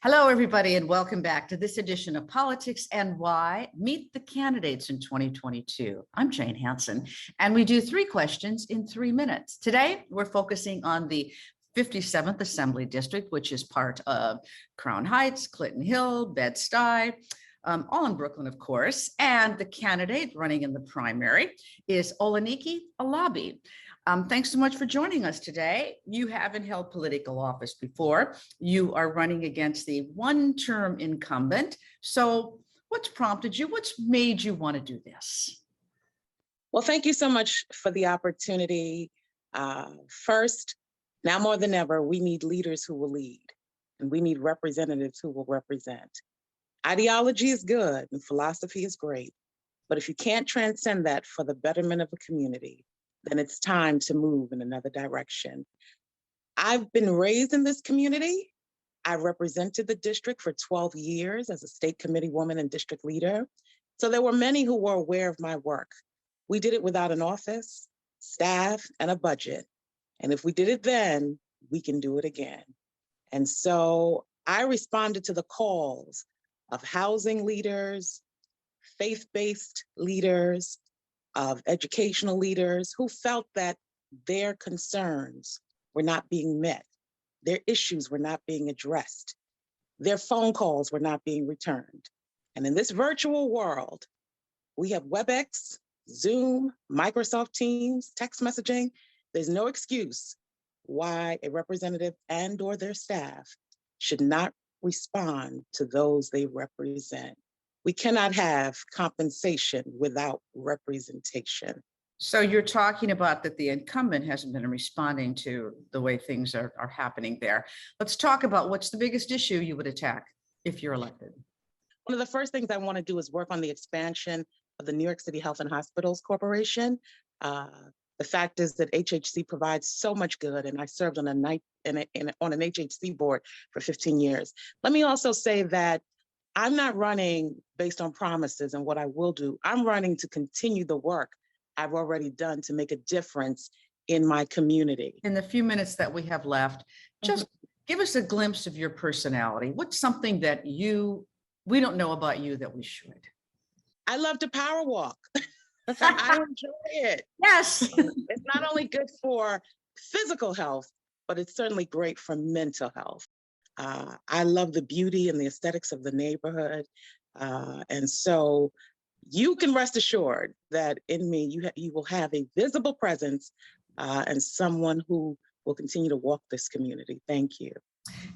Hello, everybody, and welcome back to this edition of Politics and Why. Meet the candidates in 2022. I'm Jane Hanson, and we do 3 questions in 3 minutes. Today, we're focusing on the 57th Assembly District, which is part of Crown Heights, Clinton Hill, Bed-Stuy, all in Brooklyn, of course. And the candidate running in the primary is Olanike Alabi. Thanks so much for joining us today. You haven't held political office before. You are running against the one-term incumbent. So what's prompted you? What's made you want to do this? Well, thank you so much for the opportunity. First, now more than ever, we need leaders who will lead, and we need representatives who will represent. Ideology is good and philosophy is great, but if you can't transcend that for the betterment of a community, then it's time to move in another direction. I've been raised in this community. I represented the district for 12 years as a state committee woman and district leader. So there were many who were aware of my work. We did it without an office, staff, and a budget. And if we did it then, we can do it again. And so I responded to the calls of housing leaders, faith-based leaders, of educational leaders who felt that their concerns were not being met, their issues were not being addressed, their phone calls were not being returned. And in this virtual world, we have WebEx, Zoom, Microsoft Teams, text messaging. There's no excuse why a representative and/or their staff should not respond to those they represent. We cannot have compensation without representation. So you're talking about that the incumbent hasn't been responding to the way things are happening there. Let's talk about what's the biggest issue you would attack if you're elected. One of the first things I want to do is work on the expansion of the New York City Health and Hospitals Corporation. The fact is that HHC provides so much good, and I served on on an HHC board for 15 years. Let me also say that I'm not running based on promises and what I will do. I'm running to continue the work I've already done to make a difference in my community. In the few minutes that we have left, just give us a glimpse of your personality. What's something that we don't know about you that we should? I love to power walk. I enjoy it. Yes. It's not only good for physical health, but it's certainly great for mental health. I love the beauty and the aesthetics of the neighborhood. And so you can rest assured that in me, you will have a visible presence and someone who will continue to walk this community. Thank you.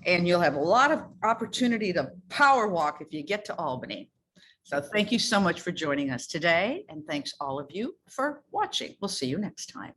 And you'll have a lot of opportunity to power walk if you get to Albany. So thank you so much for joining us today. And thanks all of you for watching. We'll see you next time.